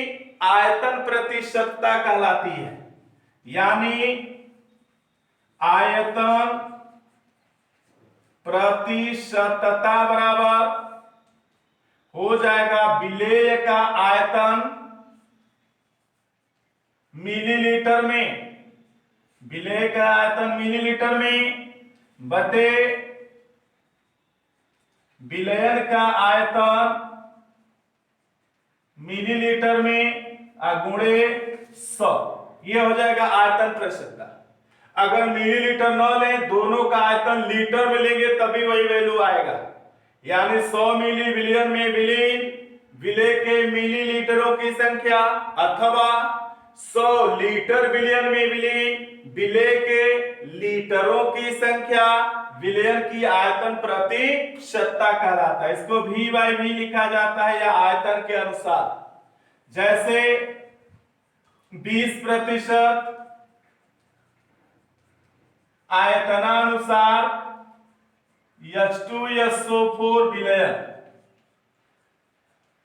आयतन प्रतिशतता कहलाती है। यानी आयतन प्रतिशतता बराबर हो जाएगा विलेय का आयतन मिलीलीटर में, विलेय का आयतन मिलीलीटर में बटे विलयन का आयतन मिलीलीटर में गुणे 100। यह हो जाएगा आयतन प्रतिशतता। अगर मिलीलीटर न लें, दोनों का आयतन लीटर में लेंगे तभी वही वैल्यू आएगा। यानी 100 मिली विलयन में विलीन विलेय के मिलीलीटरों की संख्या अथवा 100 लीटर विलयन में विलीन विलेय के लीटरों की संख्या विलयन की आयतन प्रतिशतता कहलाता है। इसको V/V लिखा जाता है या आयतन के अनुसार। जैसे 20% आयतनानुसार H2SO4 विलयन,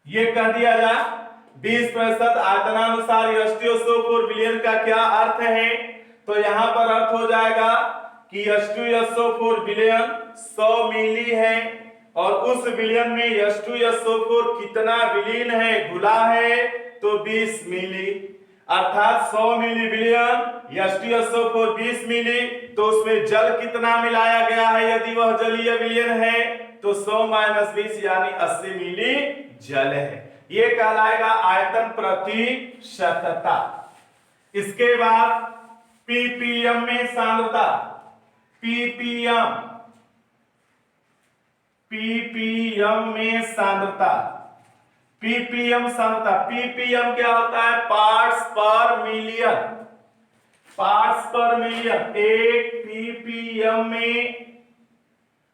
ये कह दिया जाए 20% आयतनानुसार H2SO4 विलयन का क्या अर्थ है? तो यहां पर अर्थ हो जाएगा कि H2SO4 विलयन 100 मिली है और उस विलयन में H2SO4 कितना विलीन है, घुला है, तो 20 मिली, अर्थात 100 मिली विलयन H2SO4 20 मिली, तो उसमें जल कितना मिलाया गया है, यदि वह जलीय विलयन है तो 100 - 20 यानी 80 मिली जल है। ये कहलाएगा आयतन प्रतिशतता। इसके बाद पीपीएम में सांद्रता, पीपीएम में सांद्रता, पीपीएम सांद्रता, पीपीएम क्या होता है, पार्ट्स पर मिलियन, पार्ट्स पर मिलियन। एक पीपीएम में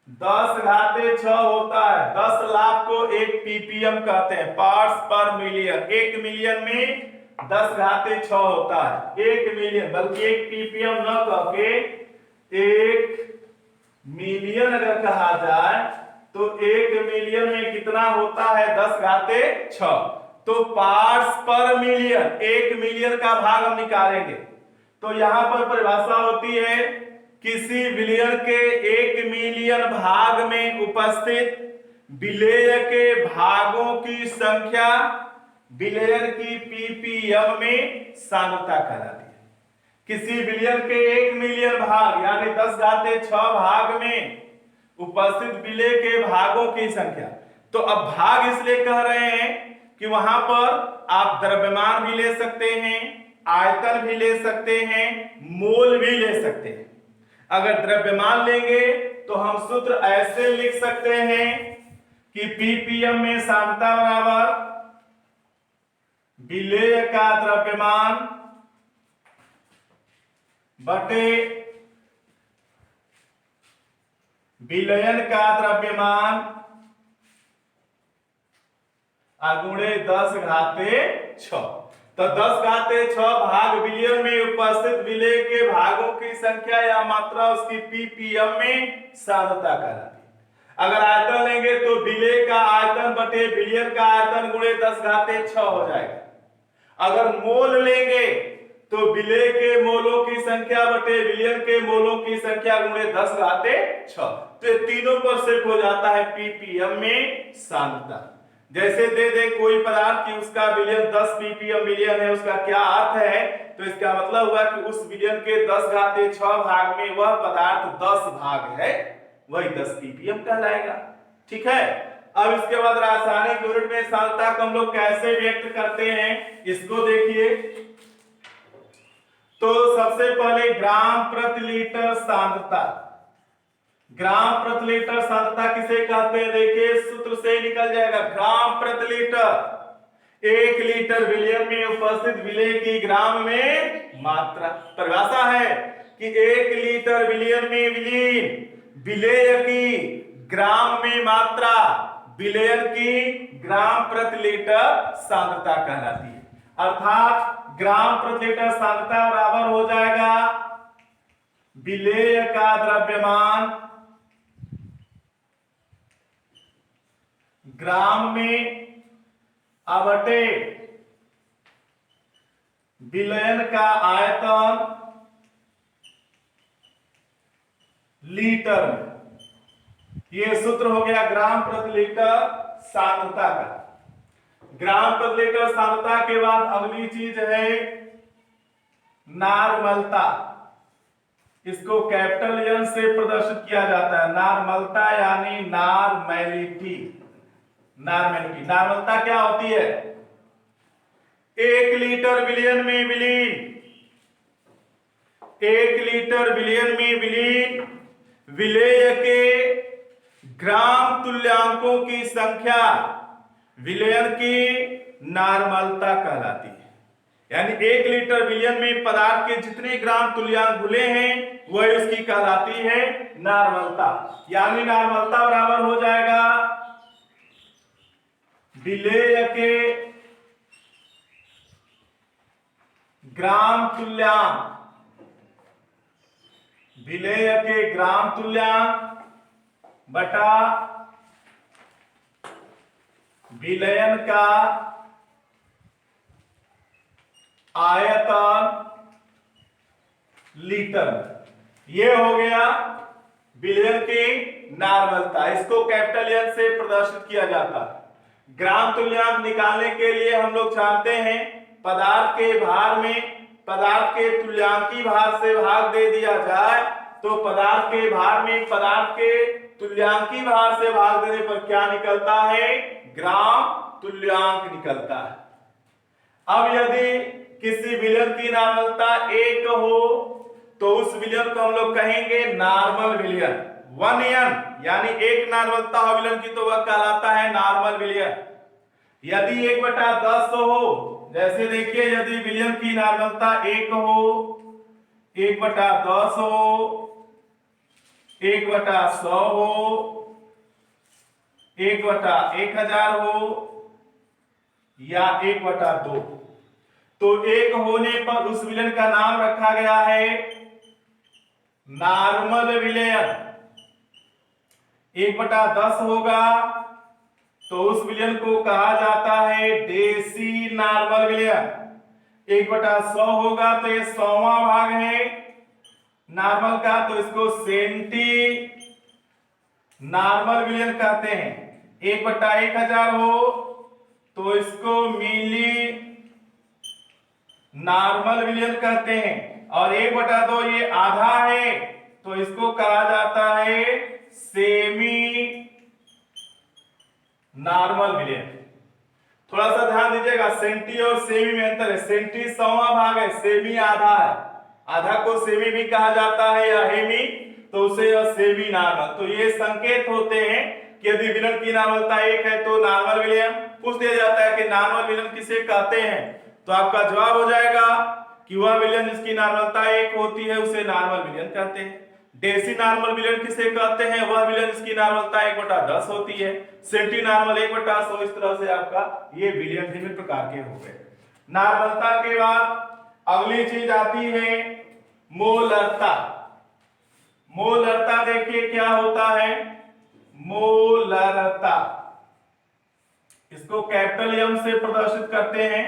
10⁻6 होता है, 10 लाख को एक पीपीएम कहते हैं, पार्ट्स पर मिलियन। एक मिलियन में 10⁻6 होता है, एक मिलियन, बल्कि एक पीपीएम न कह के एक मिलियन अगर कहा जाए तो एक मिलियन में कितना होता है, 10⁻6। तो पार्ट्स पर मिलियन, एक मिलियन का भाग हम निकालेंगे तो यहां पर परिभाषा होती है, किसी विलयन के 1 मिलियन भाग में उपस्थित विलेय के भागों की संख्या विलयन की पीपीएम में सांद्रता कहलाती है। किसी विलयन के 1 मिलियन भाग यानी 10⁻6 भाग में उपस्थित विलेय के भागों की संख्या। तो अब भाग इसलिए कह रहे हैं कि वहां पर आप द्रव्यमान भी ले सकते हैं, आयतन भी ले सकते हैं, मोल भी ले सकते हैं। अगर द्रव्यमान लेंगे तो हम सूत्र ऐसे लिख सकते हैं कि पीपीएम में सांद्रता बराबर विलेय का द्रव्यमान बटे विलयन का द्रव्यमान गुणे 10⁻6। तो 10⁻6 भाग विलयन में उपस्थित विलेय के भागों की संख्या या मात्रा उसकी पीपीएम में सांद्रता कहलाती है। अगर आयतन लेंगे तो विलेय का आयतन बटे विलयन का आयतन गुणे 10⁻6 हो जाएगा। अगर मोल लेंगे तो विलेय के मोलों की संख्या बटे विलयन के मोलों की संख्या गुणे 10⁻6। तो ये तीनों पर सेट हो जाता है पीपीएम में सांद्रता। जैसे दे दे कोई पदार्थ कि उसका विलयन 10 पीपीएम विलयन है, उसका क्या अर्थ है, तो इसका मतलब हुआ कि उस विलयन के 10⁻6 भाग में वह पदार्थ 10 भाग है, वही 10 पीपीएम कहलाएगा। ठीक है। अब इसके बाद रासायनिक यूनिट में सांद्रता को हम लोग कैसे व्यक्त करते हैं, इसको देखिए। तो सबसे पहले ग्राम प्रति लीटर सांद्रता, ग्राम प्रति लीटर सांद्रता किसे कहते हैं, देखिए सूत्र से निकल जाएगा। ग्राम प्रति लीटर, 1 लीटर विलयन में उपस्थित विलेय की ग्राम में मात्रा। परिभाषा है कि 1 लीटर विलयन में विलीन विलेय की ग्राम में मात्रा विलयन की ग्राम प्रति लीटर सांद्रता कहलाती है। अर्थात ग्राम प्रति लीटर सांद्रता बराबर हो जाएगा विलेय का द्रव्यमान ग्राम में बटे विलयन का आयतन लीटर में। यह सूत्र हो गया ग्राम प्रति लीटर सांद्रता का। ग्राम प्रति लीटर सांद्रता के बाद अगली चीज है नार्मलता। इसको कैपिटल एन से प्रदर्शित किया जाता है, नार्मलता यानी नॉर्मैलिटी। नार्मलता क्या होती है, 1 लीटर विलयन में विलीन, 1 लीटर विलयन में विलीन विलेय के ग्राम तुल्यांकों की संख्या विलयन की नार्मलता कहलाती है। यानी 1 लीटर विलयन में पदार्थ के जितने ग्राम तुल्यांक घुले हैं वही उसकी कहलाती है नार्मलता। यानी नार्मलता बराबर हो जाएगा विलेय के ग्राम तुल्यांक, विलेय के ग्राम तुल्यांक बटा विलयन का आयतन लीटर। ये हो गया विलयन की नॉर्मलता, इसको कैपिटल एन से प्रदर्शित किया जाता है। ग्राम तुल्यांक निकालने के लिए हम लोग जानते हैं पदार्थ के भार में पदार्थ के तुल्यांकी भार से भाग दे दिया जाए तो पदार्थ के भार में पदार्थ के तुल्यांकी भार से भाग देने पर क्या निकलता है, ग्राम तुल्यांक निकलता है। अब यदि किसी विलयन की नॉर्मलता 1 हो तो उस विलयन को हम लोग कहेंगे नॉर्मल विलयन। 1n यानी 1 नॉर्मलता हो विलयन की तो वह कहलाता है नॉर्मल विलयन। यदि 1/10 हो, जैसे देखिए यदि विलयन की नॉर्मलता 1 हो, 1/10 हो, 1/100 हो, 1/1000 हो या 1/2, तो 1 होने पर उस विलयन का नाम रखा गया है नॉर्मल विलयन। 1/10 होगा तो उस विलयन को कहा जाता है देसी नॉर्मल विलयन। 1/100 होगा तो ये 100वां भाग है नॉर्मल का, तो इसको सेंटी नॉर्मल विलयन कहते हैं। 1/1000 हो तो इसको मिली नॉर्मल विलयन कहते हैं। और 1/2 ये आधा है तो इसको कहा जाता है सेमी नॉर्मल विलयन। थोड़ा सा ध्यान दीजिएगा, सेंटी और सेमी में अंतर है। सेंटी 100वां भाग है, सेमी आधा है, आधा को सेमी भी कहा जाता है या हेमी, तो उसे सेमी नॉर्मल। तो ये संकेत होते हैं कि यदि विलयन की नॉर्मलता 1 है तो नॉर्मल विलयन। पूछ दिया जाता है कि नॉर्मल विलयन किसे कहते हैं, तो आपका जवाब हो जाएगा कि वह विलयन जिसकी नॉर्मलता 1 होती है उसे नॉर्मल विलयन कहते हैं। देसी नॉर्मल विलयन किसे कहते हैं, वह विलयन जिसकी नॉर्मलता 1/10 होती है। Centi normal 1/100। इस तरह से आपका ये विलयन विभिन्न प्रकार के हो गए। नॉर्मलता के बाद अगली चीज आती है मोलरता। मोलरता देखिए क्या होता है, मोलरता इसको कैपिटल एम से प्रदर्शित करते हैं,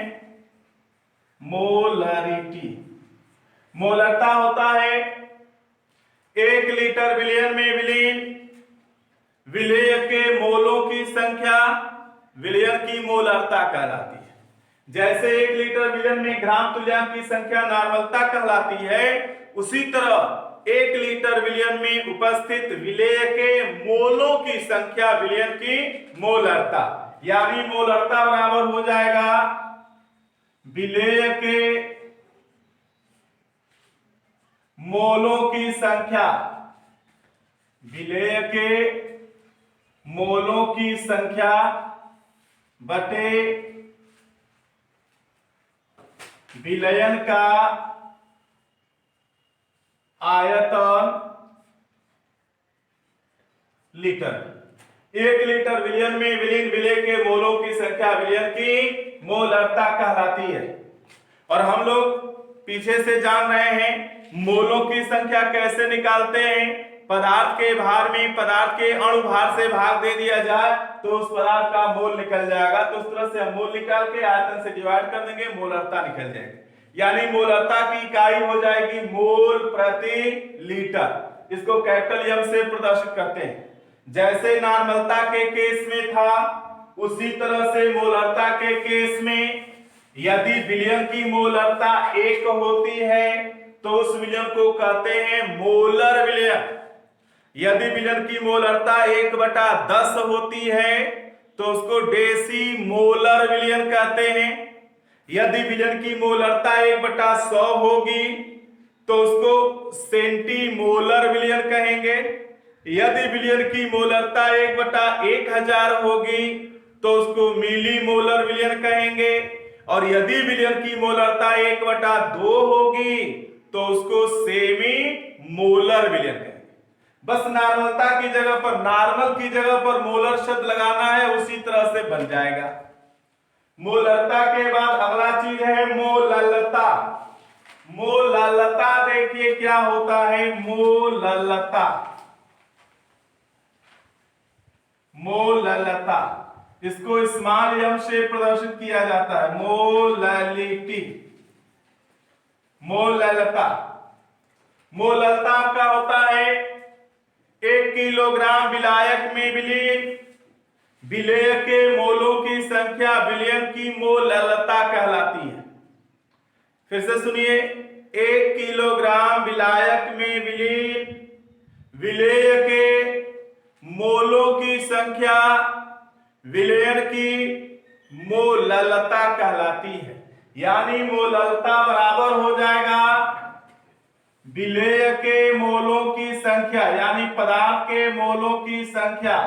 मोलरिटी। मोलरता होता है 1 लीटर विलयन में विलीन विलेय के मोलों की संख्या विलयन की मोलरता कहलाती है। जैसे 1 लीटर विलयन में ग्राम तुल्यांक की संख्या नॉर्मलता कहलाती है, उसी तरह 1 लीटर विलयन में उपस्थित विलेय के मोलों की संख्या विलयन की मोलरता। यानी मोलरता बराबर हो जाएगा विलेय के मोलों की संख्या, विलेय के मोलों की संख्या बटे विलयन का आयतन लीटर। 1 लीटर विलयन में विलीन विलेय के मोलों की संख्या विलयन की मोलरता कहलाती है। और हम लोग पीछे से जान रहे हैं मोलों की संख्या कैसे निकालते हैं। पदार्थ के भार में पदार्थ के अणु भार से भाग दे दिया जाए तो उस पदार्थ का मोल निकल जाएगा। तो उस तरह से हम मोल निकाल के आयतन से डिवाइड कर देंगे, मोलरता निकल जाएगी। यानी मोलरता की इकाई हो जाएगी मोल प्रति लीटर। इसको कैपिटल एम से प्रदर्शित करते हैं। जैसे नॉर्मलता के केस में था उसी तरह से मोलरता के केस में यदि विलयन की मोलरता 1 होती है तो उस विलयन को कहते हैं मोलर विलयन। यदि विलयन की मोलरता 1/10 होती है तो उसको डेसी मोलर विलयन कहते हैं। यदि विलयन की मोलरता 1/100 होगी तो उसको सेंटी मोलर विलयन कहेंगे। यदि विलयन की मोलरता 1/1000 होगी तो उसको मिली मोलर विलयन कहेंगे। और यदि विलयन की मोलरता 1/2 होगी तो उसको सेमी मोलर विलयन कहेंगे। बस नॉर्मलता की जगह पर नॉर्मल की जगह पर मोलर शब्द लगाना है, उसी तरह से बन जाएगा। मोलरता के बाद अगला चीज है मोललता। मोललता देखिए क्या होता है, मोललता। मोललता इसको स्मॉल एम से प्रदर्शित किया जाता है, मोललिटी। मोललता, मोललता का होता है 1 किलोग्राम विलायक में विलीन विलेय के मोलों की संख्या विलयन की मोललता कहलाती है। फिर से सुनिए, 1 किलोग्राम विलायक में विलीन विलेय के मोलों की संख्या विलयन की मोललता कहलाती है। यानी मोललता बराबर हो जाएगा विलेय के मोलों की संख्या, यानी पदार्थ के मोलों की संख्या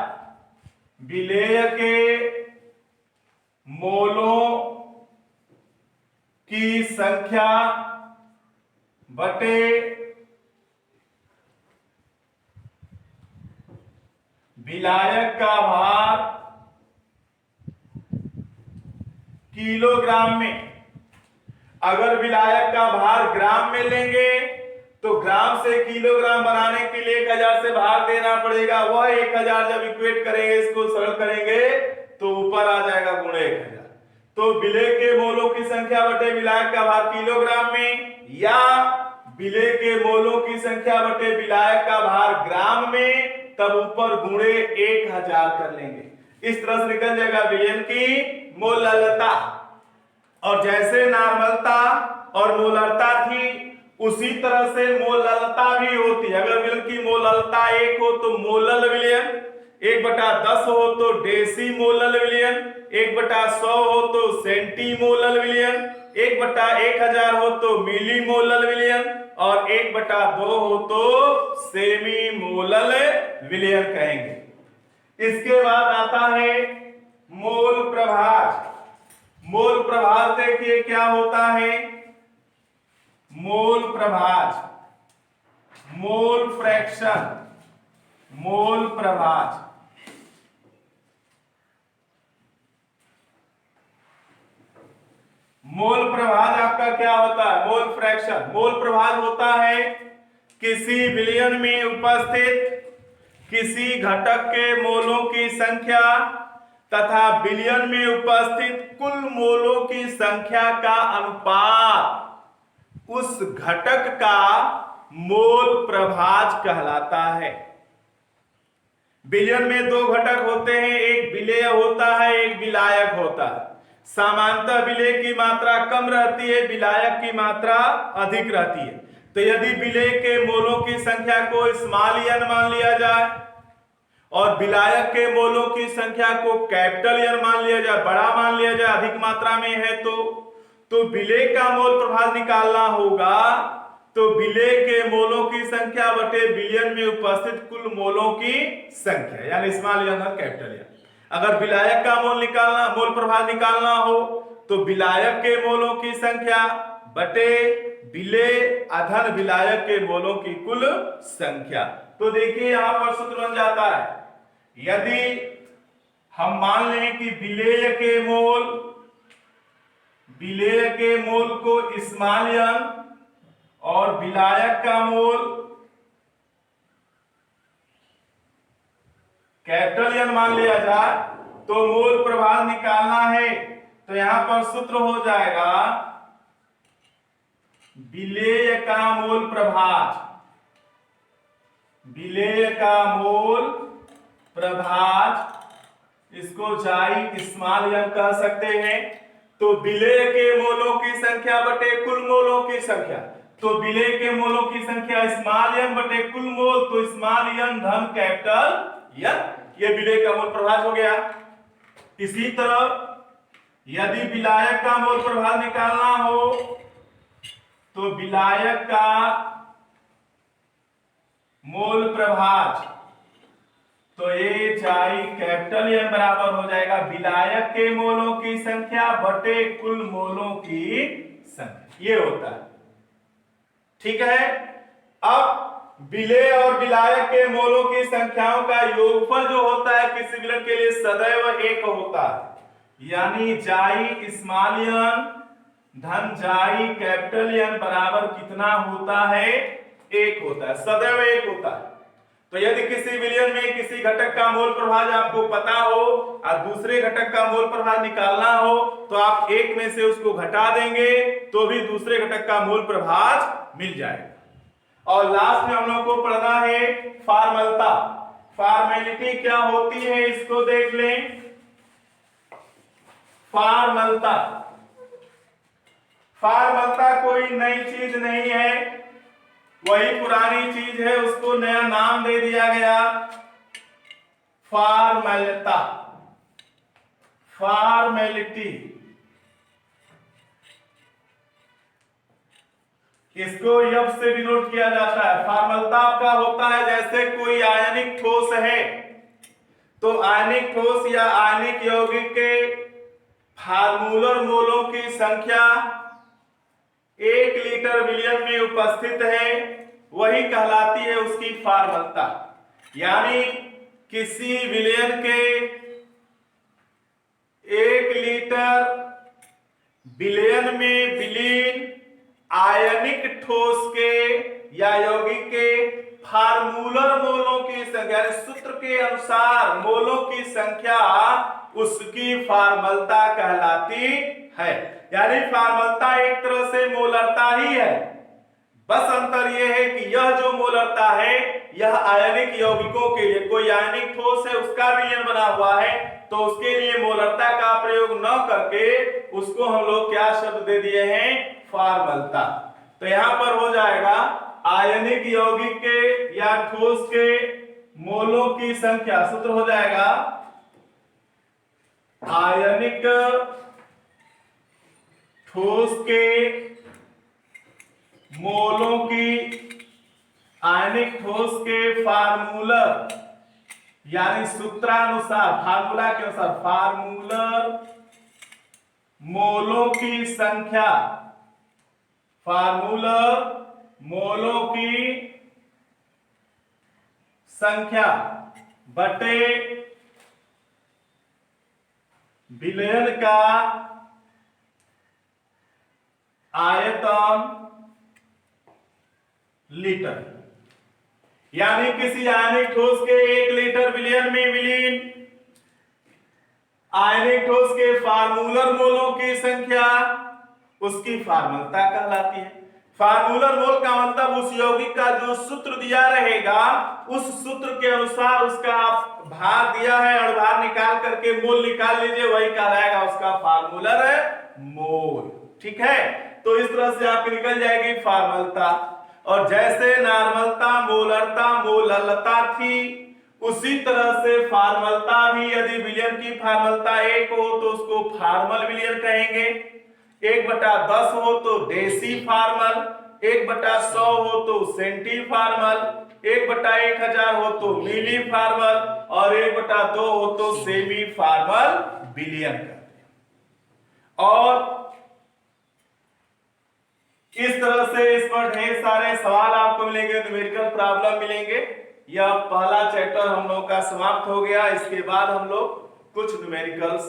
विलेय के मोलों की संख्या बटे विलायक का भार किलोग्राम में। अगर विलायक का भार ग्राम में लेंगे तो ग्राम से किलोग्राम बनाने के लिए 1000 से भाग देना पड़ेगा। वह 1000 जब इक्वेट करेंगे, इसको सरल करेंगे तो ऊपर आ जाएगा गुणे 1000। तो विलेय के मोलों की संख्या बटे विलायक का भार किलोग्राम में, या विलेय के मोलों की संख्या बटे विलायक का भार ग्राम में, तब ऊपर गुणे 1000 कर लेंगे। इस तरह से निकल जाएगा विलयन की मोललता। और जैसे नार्मलता और मोलरता थी, उसी तरह से मोललता भी होती है। अगर विलयन की मोललता 1 हो तो मोलल विलयन, 1/10 हो तो डेसीमोलल विलयन, 1/100 हो तो सेंटीमोलल विलयन, 1/1000 हो तो मिलीमोलल विलयन, और 1/2 हो तो सेमीमोलल विलयन कहेंगे। इसके बाद आता है मोल प्रभाज। मोल प्रभाज देखिए क्या होता है। मोल प्रभाज, मोल फ्रैक्शन, मोल प्रभाज। मोल प्रभाज आपका क्या होता है? Mole fraction. मोल प्रभाज होता है किसी विलयन में उपस्थित किसी घटक के मोलों की संख्या तथा विलयन में उपस्थित कुल मोलों की संख्या का अनुपात उस घटक का मोल प्रभाज कहलाता है। विलयन में 2 घटक होते हैं, एक विलेय होता है, एक विलायक होता है। सामान्यतः विलेय की मात्रा कम रहती है, विलायक की मात्रा अधिक रहती है। तो यदि विलेय के मोलों की संख्या को स्मॉल n मान लिया जाए और विलायक के मोलों की संख्या को कैपिटल N मान लिया जाए, बड़ा मान लिया जाए, अधिक मात्रा में है, तो विलेय का मोल प्रभाज निकालना होगा। तो विलेय के मोलों की संख्या बटे विलयन में उपस्थित कुल मोलों की संख्या, यानी स्मॉल n और कैपिटल N। अगर विलायक का मोल प्रभाज निकालना हो तो विलायक के मोलों की संख्या बटे विलेय अधन विलायक के मोलों की कुल संख्या। तो देखिए यहां पर सूत्र बन जाता है, यदि हम मान लें कि विलेय के मोल को स्मॉल n और विलायक का मोल कैपिटल N मान लिया जाए, तो मोल प्रभाज निकालना है। तो यहां पर सूत्र हो जाएगा विलेय का मोल प्रभाज, विलेय का मोल प्रभाज, इसको जाई स्मॉल n कह सकते हैं। तो विलेय के मोलों की संख्या बटे कुल मोलों की संख्या, तो विलेय के मोलों की संख्या स्मॉल n बटे कुल मोल, तो स्मॉल n धन कैपिटल N, ये विलेय का मोल प्रभाज हो गया। इसी तरह यदि विलायक का मोल प्रभाज निकालना हो तो विलायक का मोल प्रभाज, तो ये जाई कैपिटल N बराबर हो जाएगा विलायक के मोलों की संख्या बटे कुल मोलों की संख्या, ये होता है। ठीक है। अब विलेय और विलायक के मोलों की संख्याओं का योगफल जो होता है किसी विलयन के लिए सदैव 1 होता है, यानी जाई स्मॉल n धन जाई कैपिटल N बराबर कितना होता है? 1 होता है, सदैव 1 होता है। तो यदि किसी विलयन में किसी घटक का मोल प्रभाज आपको पता हो और दूसरे घटक का मोल प्रभाज निकालना हो, तो आप एक में से उसको घटा देंगे तो भी दूसरे घटक का मोल प्रभाज मिल जाएगा। और लास्ट में हम लोग को पढ़ना है फॉर्मलता। फॉर्मेलिटी क्या होती है इसको देख लें। फॉर्मलता, फॉर्मलता कोई नई चीज नहीं है, वही पुरानी चीज है, उसको नया नाम दे दिया गया फॉर्मलता, फॉर्मेलिटी। इसको यब से डिनोट किया जाता है। फॉर्मलता आपका होता है जैसे कोई आयनिक ठोस है तो आयनिक ठोस या आयनिक यौगिक के फार्मूलर मोलों की संख्या 1 लीटर विलियन में उपस्थित है, वही कहलाती है उसकी फॉर्मलता। यानी किसी विलियन के 1 लीटर विलियन में विलीन आयनिक ठोस के या यौगिक के फार्मूलर मोलों की संख्या, सूत्र के अनुसार मोलों की संख्या उसकी फॉर्मलता कहलाती है। यानी फॉर्मलता एक तरह से मोलरता ही है, बस अंतर यह है कि यह जो मोलरता है यह आयनिक यौगिकों के लिए, कोई आयनिक ठोस है उसका विलयन बना हुआ है तो उसके लिए मोलरता का प्रयोग न करके उसको हम लोग क्या शब्द दे दिए हैं, फॉर्मलता। तो यहां पर हो जाएगा आयनिक यौगिक के या ठोस के मोलों की संख्या, सूत्र हो जाएगा आयनिक ठोस के मोलों की, आयनिक ठोस के फार्मूलर यानी सूत्रानुसार, फार्मूला के अनुसार फार्मूलर मोलों की संख्या, फार्मूलर मोलों की संख्या बटे विलयन का आयतन लीटर। यानी किसी आयनिक ठोस के 1 लीटर विलयन में विलीन आयनिक ठोस के फार्मूलर मोलों की संख्या उसकी फॉर्मलता कहलाती है। फार्मूलर मोल का मतलब उस यौगिक का जो सूत्र दिया रहेगा उस सूत्र के अनुसार उसका भार दिया है और भार निकाल करके मोल निकाल लीजिए, वही कहलाएगा उसका फार्मूलर मोल। ठीक है, तो इस तरह से आपकी निकल जाएगी फॉर्मलता। और जैसे नॉर्मलता, मोलरता, मोललता थी, उसी तरह से फॉर्मलता भी, यदि विलयन की फॉर्मलता 1 हो तो उसको फॉर्मल विलयन कहेंगे, 1/10 हो तो डेसी फार्मल, 1/100 हो तो सेंटी फार्मल, 1/1000 हो तो मिली फार्मल और 1/2 हो तो सेमी फार्मल विलयन करते हैं। और इस तरह से इस पर ढेर सारे सवाल आपको मिलेंगे, न्यूमेरिकल प्रॉब्लम मिलेंगे। यह पहला चैप्टर हम लोग का समाप्त हो गया। इसके बाद हम लोग कुछ न्यूमेरिकल्स